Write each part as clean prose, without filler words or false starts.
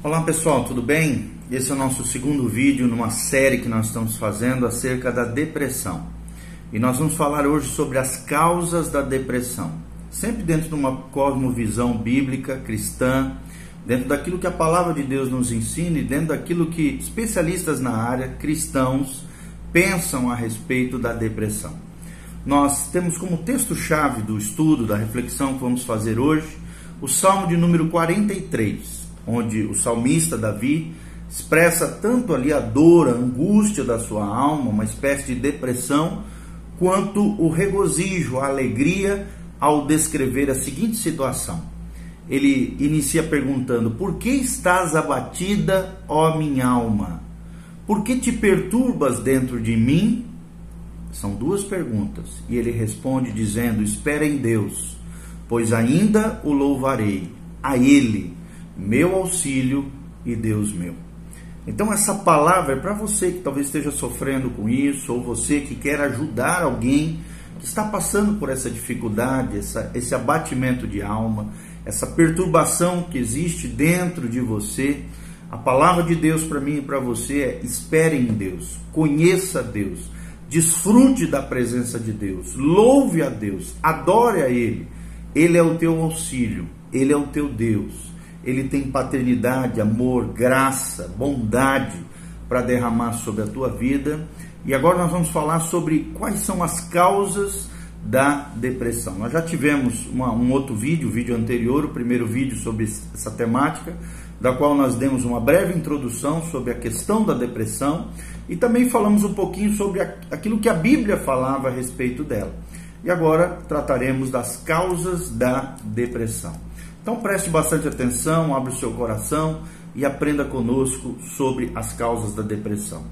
Olá pessoal, tudo bem? Esse é o nosso segundo vídeo numa série que nós estamos fazendo acerca da depressão. E nós vamos falar hoje sobre as causas da depressão. Sempre dentro de uma cosmovisão bíblica, cristã, dentro daquilo que a palavra de Deus nos ensina e dentro daquilo que especialistas na área, cristãos, pensam a respeito da depressão. Nós temos como texto-chave do estudo, da reflexão que vamos fazer hoje, o Salmo de número 43. Onde o salmista Davi expressa tanto ali a dor, a angústia da sua alma, uma espécie de depressão, quanto o regozijo, a alegria ao descrever a seguinte situação. Ele inicia perguntando: por que estás abatida, ó minha alma? Por que te perturbas dentro de mim? São duas perguntas. E ele responde dizendo: espera em Deus, pois ainda o louvarei, a Ele, meu auxílio e Deus meu. Então essa palavra é para você que talvez esteja sofrendo com isso, ou você que quer ajudar alguém que está passando por essa dificuldade, esse abatimento de alma, essa perturbação que existe dentro de você. A palavra de Deus para mim e para você é: espere em Deus, conheça Deus, desfrute da presença de Deus, louve a Deus, adore a Ele. Ele é o teu auxílio, Ele é o teu Deus. Ele tem paternidade, amor, graça, bondade para derramar sobre a tua vida. E agora nós vamos falar sobre quais são as causas da depressão. Nós já tivemos um outro vídeo, o vídeo anterior, o primeiro vídeo sobre essa temática, da qual nós demos uma breve introdução sobre a questão da depressão e também falamos um pouquinho sobre aquilo que a Bíblia falava a respeito dela. E agora trataremos das causas da depressão. Então preste bastante atenção, abra o seu coração e aprenda conosco sobre as causas da depressão.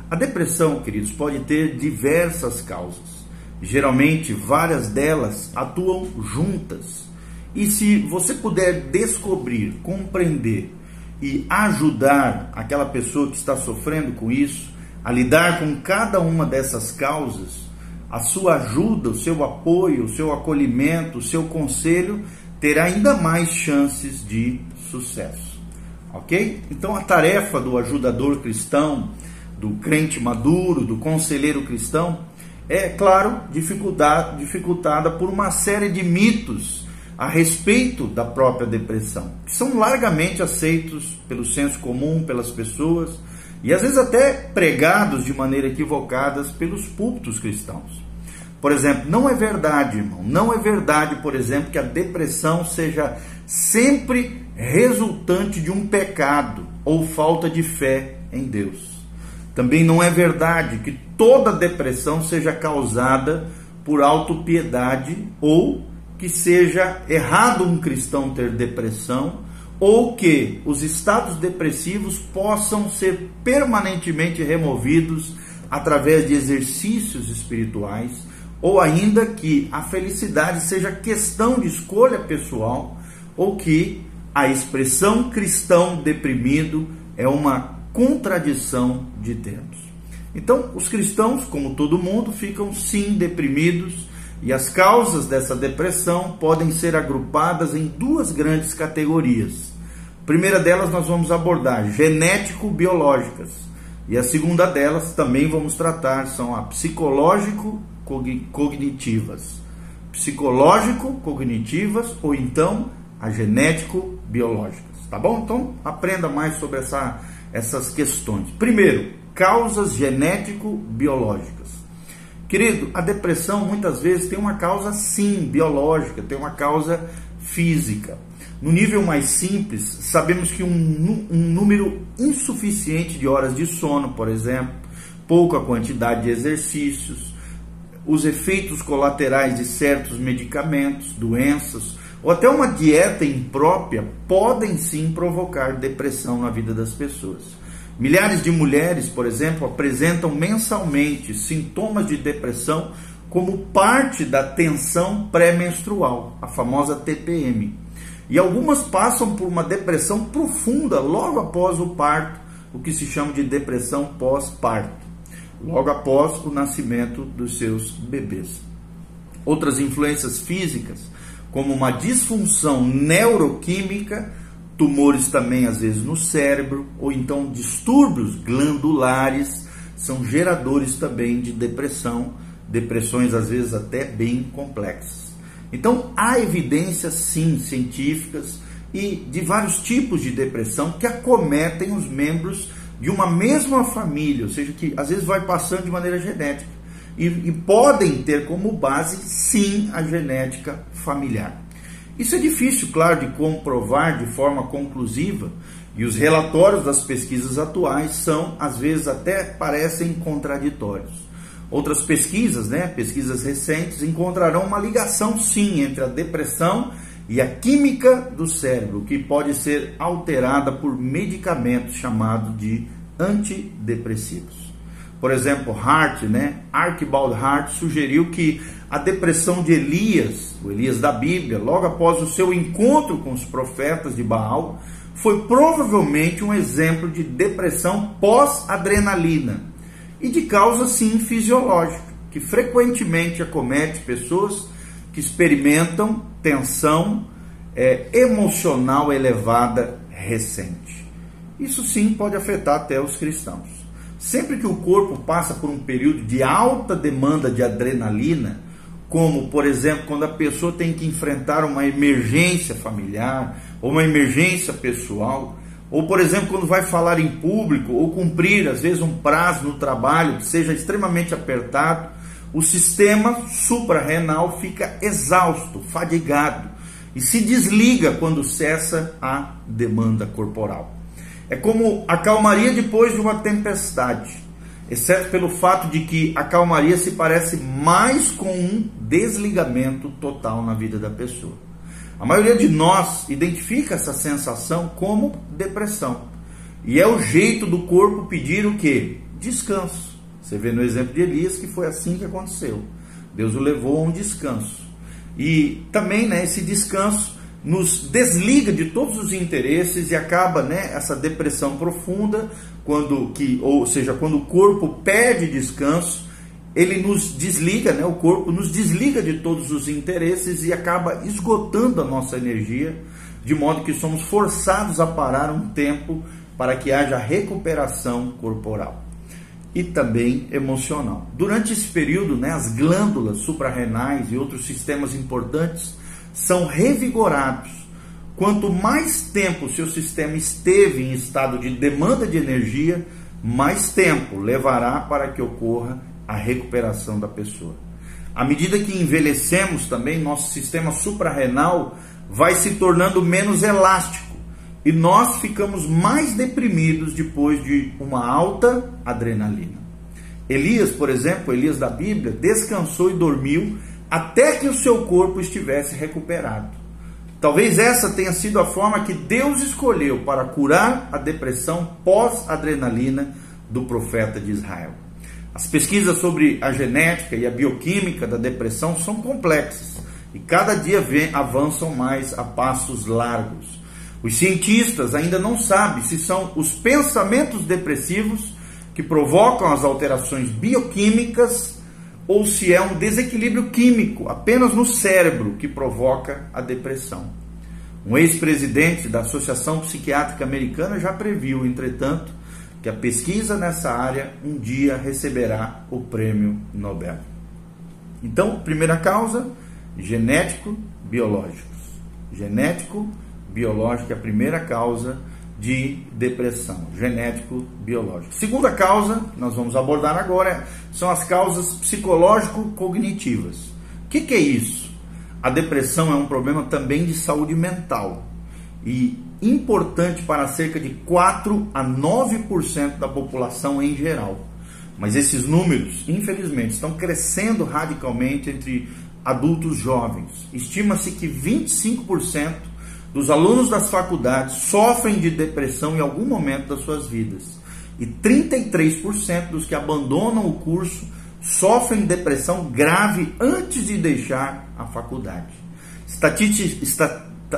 A depressão, queridos, pode ter diversas causas. Geralmente, várias delas atuam juntas. E se você puder descobrir, compreender e ajudar aquela pessoa que está sofrendo com isso, a lidar com cada uma dessas causas, a sua ajuda, o seu apoio, o seu acolhimento, o seu conselho, terá ainda mais chances de sucesso, ok? Então a tarefa do ajudador cristão, do crente maduro, do conselheiro cristão, é, claro, dificultada por uma série de mitos a respeito da própria depressão, que são largamente aceitos pelo senso comum, pelas pessoas, e às vezes até pregados de maneira equivocada pelos púlpitos cristãos. Por exemplo, não é verdade, irmão, não é verdade, por exemplo, que a depressão seja sempre resultante de um pecado ou falta de fé em Deus. Também não é verdade que toda depressão seja causada por autopiedade ou que seja errado um cristão ter depressão ou que os estados depressivos possam ser permanentemente removidos através de exercícios espirituais, ou ainda que a felicidade seja questão de escolha pessoal, ou que a expressão cristão deprimido é uma contradição de termos. Então, os cristãos, como todo mundo, ficam sim deprimidos, e as causas dessa depressão podem ser agrupadas em duas grandes categorias. A primeira delas nós vamos abordar genético-biológicas, e a segunda delas também vamos tratar, são a psicológico-cognitivas. Psicológico-cognitivas ou então a genético-biológicas, tá bom? Então aprenda mais sobre essas questões. Primeiro, causas genético-biológicas. Querido, a depressão muitas vezes tem uma causa sim biológica, tem uma causa física. No nível mais simples, sabemos que um número insuficiente de horas de sono, por exemplo, pouca quantidade de exercícios, os efeitos colaterais de certos medicamentos, doenças, ou até uma dieta imprópria podem sim provocar depressão na vida das pessoas. Milhares de mulheres, por exemplo, apresentam mensalmente sintomas de depressão como parte da tensão pré-menstrual, a famosa TPM. E algumas passam por uma depressão profunda logo após o parto, o que se chama de depressão pós-parto, logo após o nascimento dos seus bebês. Outras influências físicas, como uma disfunção neuroquímica, tumores também às vezes no cérebro, ou então distúrbios glandulares são geradores também de depressão, depressões às vezes até bem complexas. Então há evidências sim científicas e de vários tipos de depressão que acometem os membros de uma mesma família, ou seja, que às vezes vai passando de maneira genética e podem ter como base sim a genética familiar. Isso é difícil, claro, de comprovar de forma conclusiva, e os relatórios das pesquisas atuais são, às vezes, até parecem contraditórios. Outras pesquisas, pesquisas recentes, encontrarão uma ligação, sim, entre a depressão e a química do cérebro, que pode ser alterada por medicamentos chamados de antidepressivos. Por exemplo, Archibald Hart sugeriu que a depressão de Elias, o Elias da Bíblia, logo após o seu encontro com os profetas de Baal, foi provavelmente um exemplo de depressão pós-adrenalina e de causa sim fisiológica, que frequentemente acomete pessoas que experimentam tensão emocional elevada recente. Isso sim pode afetar até os cristãos. Sempre que o corpo passa por um período de alta demanda de adrenalina, como, por exemplo, quando a pessoa tem que enfrentar uma emergência familiar, ou uma emergência pessoal, ou, por exemplo, quando vai falar em público, ou cumprir, às vezes, um prazo no trabalho que seja extremamente apertado, o sistema suprarrenal fica exausto, fadigado, e se desliga quando cessa a demanda corporal. É como a calmaria depois de uma tempestade, exceto pelo fato de que a calmaria se parece mais com um desligamento total na vida da pessoa. A maioria de nós identifica essa sensação como depressão. E é o jeito do corpo pedir o quê? Descanso. Você vê no exemplo de Elias que foi assim que aconteceu. Deus o levou a um descanso. E também esse descanso nos desliga de todos os interesses e acaba essa depressão profunda, quando o corpo pede descanso, ele nos desliga, o corpo nos desliga de todos os interesses e acaba esgotando a nossa energia, de modo que somos forçados a parar um tempo para que haja recuperação corporal e também emocional. Durante esse período, as glândulas suprarrenais e outros sistemas importantes são revigorados. Quanto mais tempo o seu sistema esteve em estado de demanda de energia, mais tempo levará para que ocorra a recuperação da pessoa. À medida que envelhecemos também, nosso sistema suprarrenal vai se tornando menos elástico e nós ficamos mais deprimidos depois de uma alta adrenalina. Elias, por exemplo, Elias da Bíblia, descansou e dormiu até que o seu corpo estivesse recuperado. Talvez essa tenha sido a forma que Deus escolheu para curar a depressão pós-adrenalina do profeta de Israel. As pesquisas sobre a genética e a bioquímica da depressão são complexas e cada dia avançam mais a passos largos. Os cientistas ainda não sabem se são os pensamentos depressivos que provocam as alterações bioquímicas ou se é um desequilíbrio químico apenas no cérebro que provoca a depressão. Um ex-presidente da Associação Psiquiátrica Americana já previu, entretanto, que a pesquisa nessa área um dia receberá o prêmio Nobel. Então, primeira causa, genético-biológicos. Genético-biológico é a primeira causa de depressão, genético-biológico. Segunda causa, que nós vamos abordar agora, são as causas psicológico-cognitivas. O que é isso? A depressão é um problema também de saúde mental e importante para cerca de 4 a 9% da população em geral. Mas esses números, infelizmente, estão crescendo radicalmente entre adultos jovens. Estima-se que 25% dos alunos das faculdades sofrem de depressão em algum momento das suas vidas. E 33% dos que abandonam o curso sofrem de depressão grave antes de deixar a faculdade.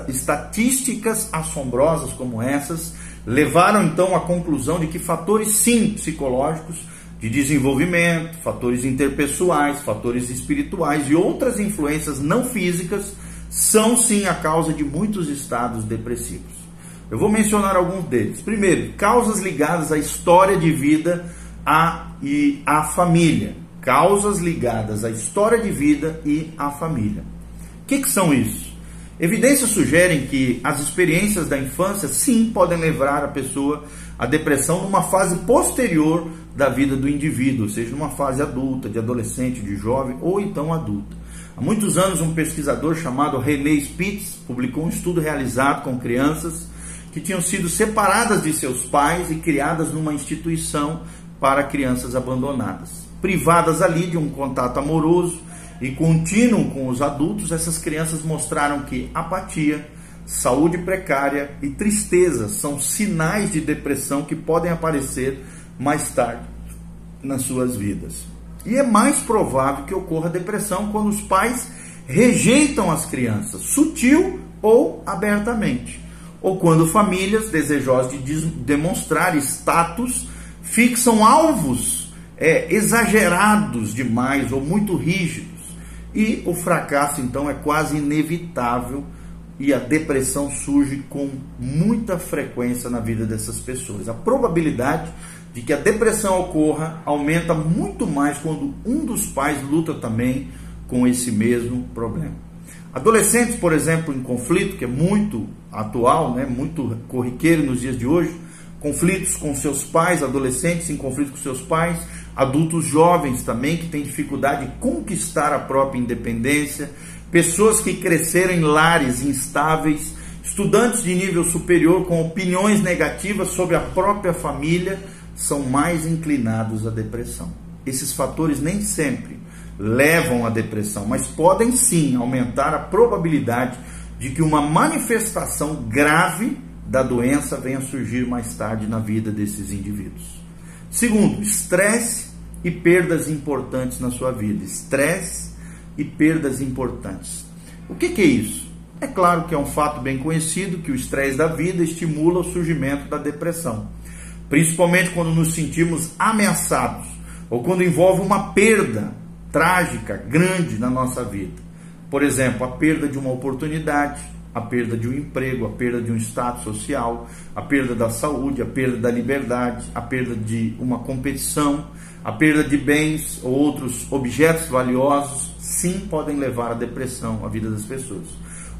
Estatísticas assombrosas como essas levaram então à conclusão de que fatores sim psicológicos de desenvolvimento, fatores interpessoais, fatores espirituais e outras influências não físicas são sim a causa de muitos estados depressivos. Eu vou mencionar alguns deles. Primeiro, causas ligadas à história de vida e à família. Causas ligadas à história de vida e à família. O que são isso? Evidências sugerem que as experiências da infância, sim, podem levar a pessoa à depressão numa fase posterior da vida do indivíduo, ou seja, numa fase adulta, de adolescente, de jovem ou então adulta. Há muitos anos, um pesquisador chamado René Spitz publicou um estudo realizado com crianças que tinham sido separadas de seus pais e criadas numa instituição para crianças abandonadas. Privadas ali de um contato amoroso e contínuo com os adultos, essas crianças mostraram que apatia, saúde precária e tristeza são sinais de depressão que podem aparecer mais tarde nas suas vidas. E é mais provável que ocorra depressão quando os pais rejeitam as crianças, sutil ou abertamente, ou quando famílias desejosas de demonstrar status fixam alvos exagerados demais ou muito rígidos. E o fracasso, então, é quase inevitável e a depressão surge com muita frequência na vida dessas pessoas. A probabilidade de que a depressão ocorra aumenta muito mais quando um dos pais luta também com esse mesmo problema. Adolescentes, por exemplo, em conflito, que é muito atual, muito corriqueiro nos dias de hoje, conflitos com seus pais, adolescentes em conflito com seus pais, adultos jovens também que têm dificuldade de conquistar a própria independência, pessoas que cresceram em lares instáveis, estudantes de nível superior com opiniões negativas sobre a própria família, são mais inclinados à depressão. Esses fatores nem sempre levam à depressão, mas podem sim aumentar a probabilidade de que uma manifestação grave da doença venha a surgir mais tarde na vida desses indivíduos. Segundo, estresse e perdas importantes na sua vida. Estresse e perdas importantes. O que é isso? É claro que é um fato bem conhecido que o estresse da vida estimula o surgimento da depressão, principalmente quando nos sentimos ameaçados ou quando envolve uma perda trágica, grande na nossa vida. Por exemplo, a perda de uma oportunidade, a perda de um emprego, a perda de um status social, a perda da saúde, a perda da liberdade, a perda de uma competição, a perda de bens ou outros objetos valiosos, sim, podem levar à depressão a vida das pessoas.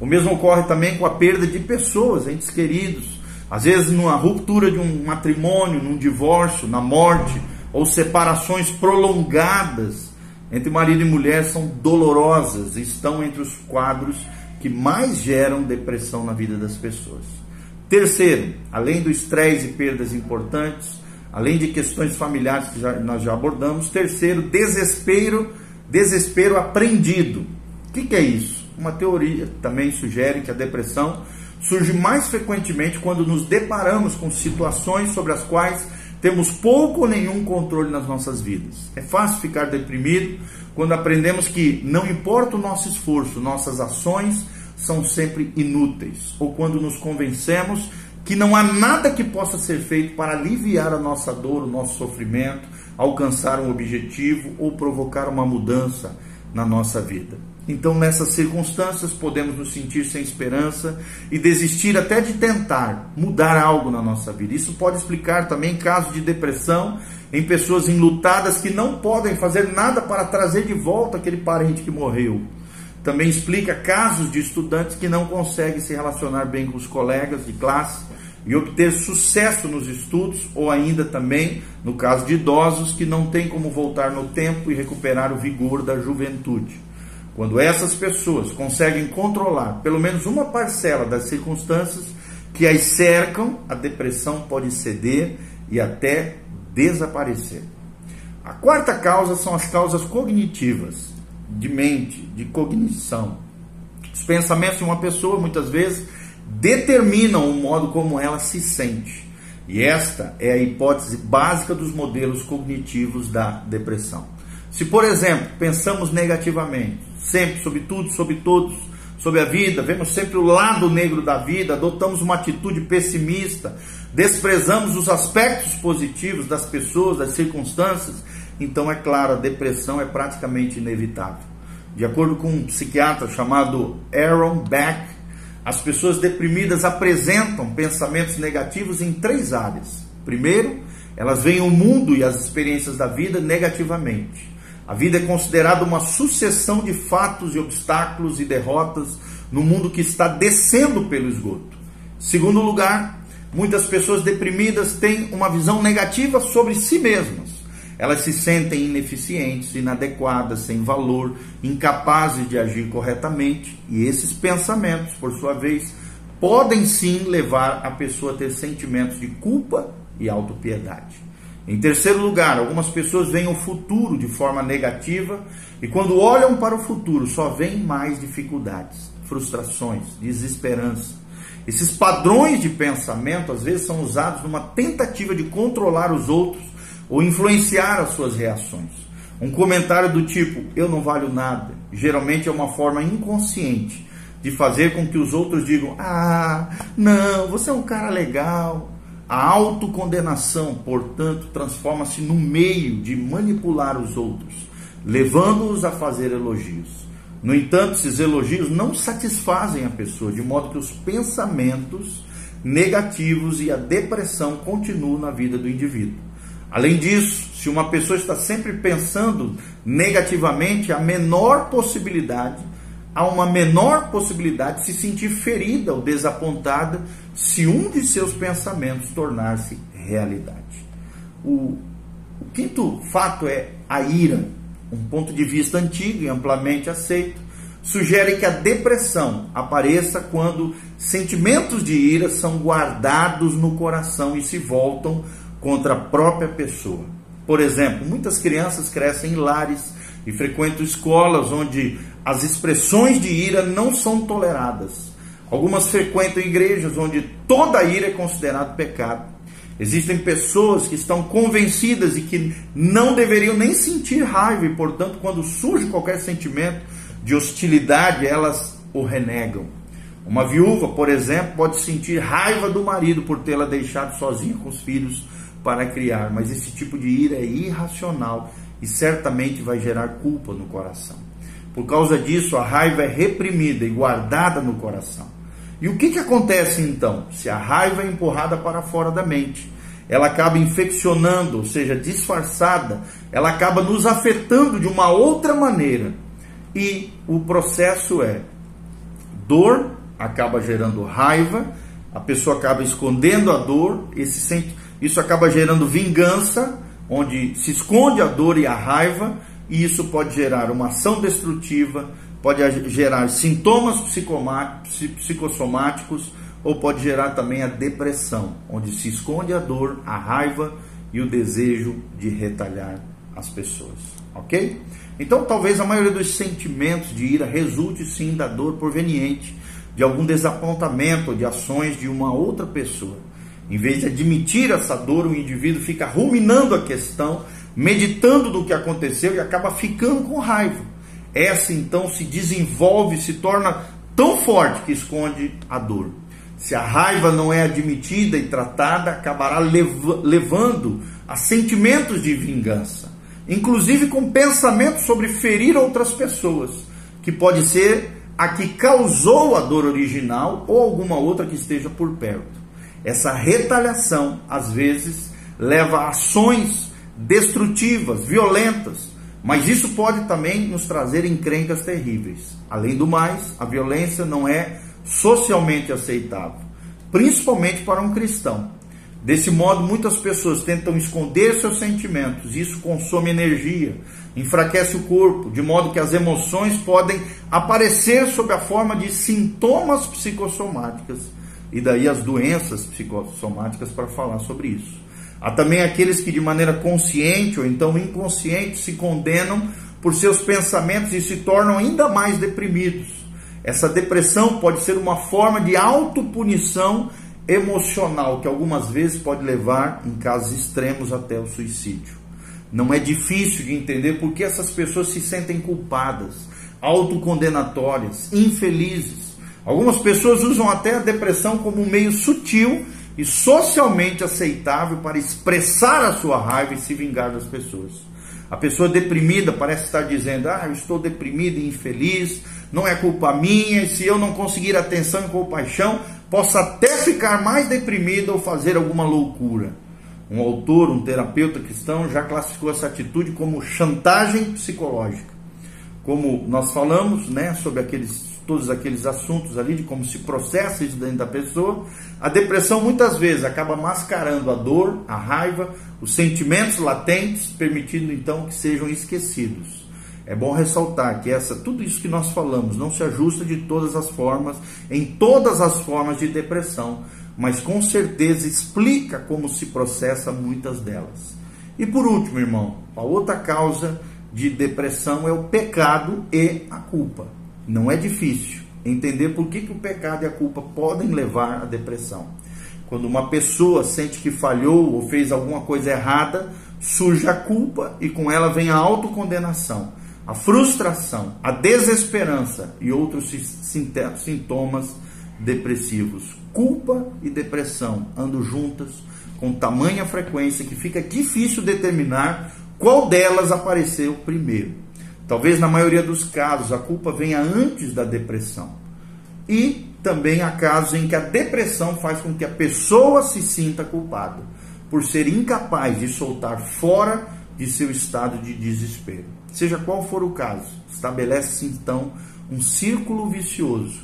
O mesmo ocorre também com a perda de pessoas, entes queridos, às vezes numa ruptura de um matrimônio, num divórcio, na morte, ou separações prolongadas entre marido e mulher são dolorosas e estão entre os quadros que mais geram depressão na vida das pessoas. Terceiro, além do estresse e perdas importantes, além de questões familiares que nós já abordamos, terceiro, desespero aprendido. O que é isso? Uma teoria também sugere que a depressão surge mais frequentemente quando nos deparamos com situações sobre as quais temos pouco ou nenhum controle nas nossas vidas. É fácil ficar deprimido quando aprendemos que não importa o nosso esforço, nossas ações são sempre inúteis, ou quando nos convencemos que não há nada que possa ser feito para aliviar a nossa dor, o nosso sofrimento, alcançar um objetivo ou provocar uma mudança na nossa vida. Então, nessas circunstâncias, podemos nos sentir sem esperança e desistir até de tentar mudar algo na nossa vida. Isso pode explicar também casos de depressão em pessoas enlutadas que não podem fazer nada para trazer de volta aquele parente que morreu. Também explica casos de estudantes que não conseguem se relacionar bem com os colegas de classe e obter sucesso nos estudos, ou ainda também, no caso de idosos, que não têm como voltar no tempo e recuperar o vigor da juventude. Quando essas pessoas conseguem controlar pelo menos uma parcela das circunstâncias que as cercam, a depressão pode ceder e até desaparecer. A quarta causa são as causas cognitivas, de mente, de cognição. Os pensamentos de uma pessoa, muitas vezes, determinam o modo como ela se sente. E esta é a hipótese básica dos modelos cognitivos da depressão. Se, por exemplo, pensamos negativamente, sempre, sobre tudo, sobre todos, sobre a vida, vemos sempre o lado negro da vida, adotamos uma atitude pessimista, desprezamos os aspectos positivos das pessoas, das circunstâncias, então, é claro, a depressão é praticamente inevitável. De acordo com um psiquiatra chamado Aaron Beck, as pessoas deprimidas apresentam pensamentos negativos em 3 áreas. Primeiro, elas veem o mundo e as experiências da vida negativamente. A vida é considerada uma sucessão de fatos e obstáculos e derrotas no mundo que está descendo pelo esgoto. Segundo lugar, muitas pessoas deprimidas têm uma visão negativa sobre si mesmas. Elas se sentem ineficientes, inadequadas, sem valor, incapazes de agir corretamente. E esses pensamentos, por sua vez, podem sim levar a pessoa a ter sentimentos de culpa e autopiedade. Em terceiro lugar, algumas pessoas veem o futuro de forma negativa e quando olham para o futuro só veem mais dificuldades, frustrações, desesperança. Esses padrões de pensamento às vezes são usados numa tentativa de controlar os outros ou influenciar as suas reações. Um comentário do tipo, eu não valho nada, geralmente é uma forma inconsciente de fazer com que os outros digam, não, você é um cara legal. A autocondenação, portanto, transforma-se num meio de manipular os outros, levando-os a fazer elogios. No entanto, esses elogios não satisfazem a pessoa, de modo que os pensamentos negativos e a depressão continuam na vida do indivíduo. Além disso, se uma pessoa está sempre pensando negativamente, há uma menor possibilidade de se sentir ferida ou desapontada se um de seus pensamentos tornar-se realidade. O quinto fato é a ira. Um ponto de vista antigo e amplamente aceito sugere que a depressão apareça quando sentimentos de ira são guardados no coração e se voltam contra a própria pessoa. Por exemplo, muitas crianças crescem em lares e frequentam escolas onde as expressões de ira não são toleradas. Algumas frequentam igrejas onde toda ira é considerada pecado. Existem pessoas que estão convencidas de que não deveriam nem sentir raiva e, portanto, quando surge qualquer sentimento de hostilidade, elas o renegam. Uma viúva, por exemplo, pode sentir raiva do marido por tê-la deixado sozinha com os filhos para criar, mas esse tipo de ira é irracional e certamente vai gerar culpa no coração. Por causa disso, a raiva é reprimida e guardada no coração. E o que acontece então? Se a raiva é empurrada para fora da mente, ela acaba infeccionando, ou seja, disfarçada, ela acaba nos afetando de uma outra maneira. E o processo é dor, acaba gerando raiva, a pessoa acaba escondendo a dor, isso acaba gerando vingança, onde se esconde a dor e a raiva, e isso pode gerar uma ação destrutiva, pode gerar sintomas psicossomáticos, ou pode gerar também a depressão, onde se esconde a dor, a raiva e o desejo de retalhar as pessoas, ok? Então talvez a maioria dos sentimentos de ira resulte sim da dor proveniente de algum desapontamento ou de ações de uma outra pessoa. Em vez de admitir essa dor, o indivíduo fica ruminando a questão, meditando no que aconteceu e acaba ficando com raiva. Essa então se desenvolve, se torna tão forte que esconde a dor. Se a raiva não é admitida e tratada, acabará levando a sentimentos de vingança, inclusive com pensamentos sobre ferir outras pessoas, que pode ser a que causou a dor original ou alguma outra que esteja por perto. Essa retaliação, às vezes, leva a ações destrutivas, violentas, mas isso pode também nos trazer encrencas terríveis. Além do mais, a violência não é socialmente aceitável, principalmente para um cristão. Desse modo, muitas pessoas tentam esconder seus sentimentos, e isso consome energia, enfraquece o corpo, de modo que as emoções podem aparecer sob a forma de sintomas psicossomáticos, e daí as doenças psicossomáticas para falar sobre isso. Há também aqueles que de maneira consciente ou então inconsciente se condenam por seus pensamentos e se tornam ainda mais deprimidos. Essa depressão pode ser uma forma de autopunição emocional, que algumas vezes pode levar, em casos extremos, até o suicídio. Não é difícil de entender por que essas pessoas se sentem culpadas, autocondenatórias, infelizes. Algumas pessoas usam até a depressão como um meio sutil e socialmente aceitável para expressar a sua raiva e se vingar das pessoas. A pessoa deprimida parece estar dizendo, eu estou deprimida e infeliz, não é culpa minha, e se eu não conseguir atenção e compaixão, posso até ficar mais deprimido ou fazer alguma loucura. Um autor, um terapeuta cristão, já classificou essa atitude como chantagem psicológica. Como nós falamos, né, sobre todos aqueles assuntos ali, de como se processa isso dentro da pessoa, a depressão muitas vezes acaba mascarando a dor, a raiva, os sentimentos latentes, permitindo então que sejam esquecidos. É bom ressaltar que tudo isso que nós falamos não se ajusta de todas as formas, em todas as formas de depressão, mas com certeza explica como se processa muitas delas. E por último, irmão, a outra causa de depressão é o pecado e a culpa. Não é difícil entender por que o pecado e a culpa podem levar à depressão. Quando uma pessoa sente que falhou ou fez alguma coisa errada, surge a culpa e com ela vem a autocondenação, a frustração, a desesperança e outros sintomas depressivos. Culpa e depressão andam juntas com tamanha frequência que fica difícil determinar qual delas apareceu primeiro. Talvez na maioria dos casos a culpa venha antes da depressão. E também há casos em que a depressão faz com que a pessoa se sinta culpada por ser incapaz de soltar fora de seu estado de desespero. Seja qual for o caso, estabelece-se então um círculo vicioso.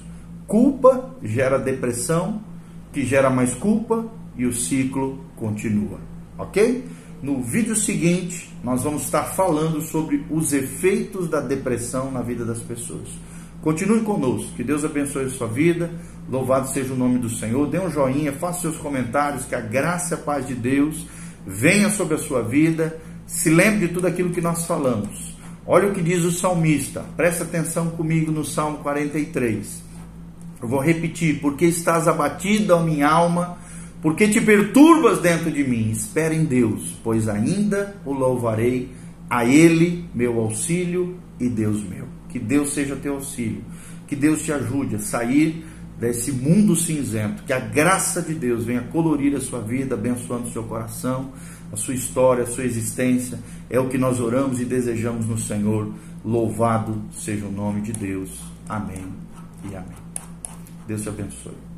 Culpa gera depressão, que gera mais culpa e o ciclo continua, ok? No vídeo seguinte, nós vamos estar falando sobre os efeitos da depressão na vida das pessoas. Continue conosco, que Deus abençoe a sua vida, louvado seja o nome do Senhor, dê um joinha, faça seus comentários, que a graça e a paz de Deus venha sobre a sua vida, se lembre de tudo aquilo que nós falamos. Olha o que diz o salmista, presta atenção comigo no Salmo 43. Eu vou repetir: porque estás abatida, ó minha alma, porque te perturbas dentro de mim? Espera em Deus, pois ainda o louvarei, a Ele meu auxílio e Deus meu. Que Deus seja teu auxílio, que Deus te ajude a sair desse mundo cinzento, que a graça de Deus venha colorir a sua vida, abençoando o seu coração, a sua história, a sua existência. É o que nós oramos e desejamos no Senhor. Louvado seja o nome de Deus. Amém e amém. Deus te abençoe.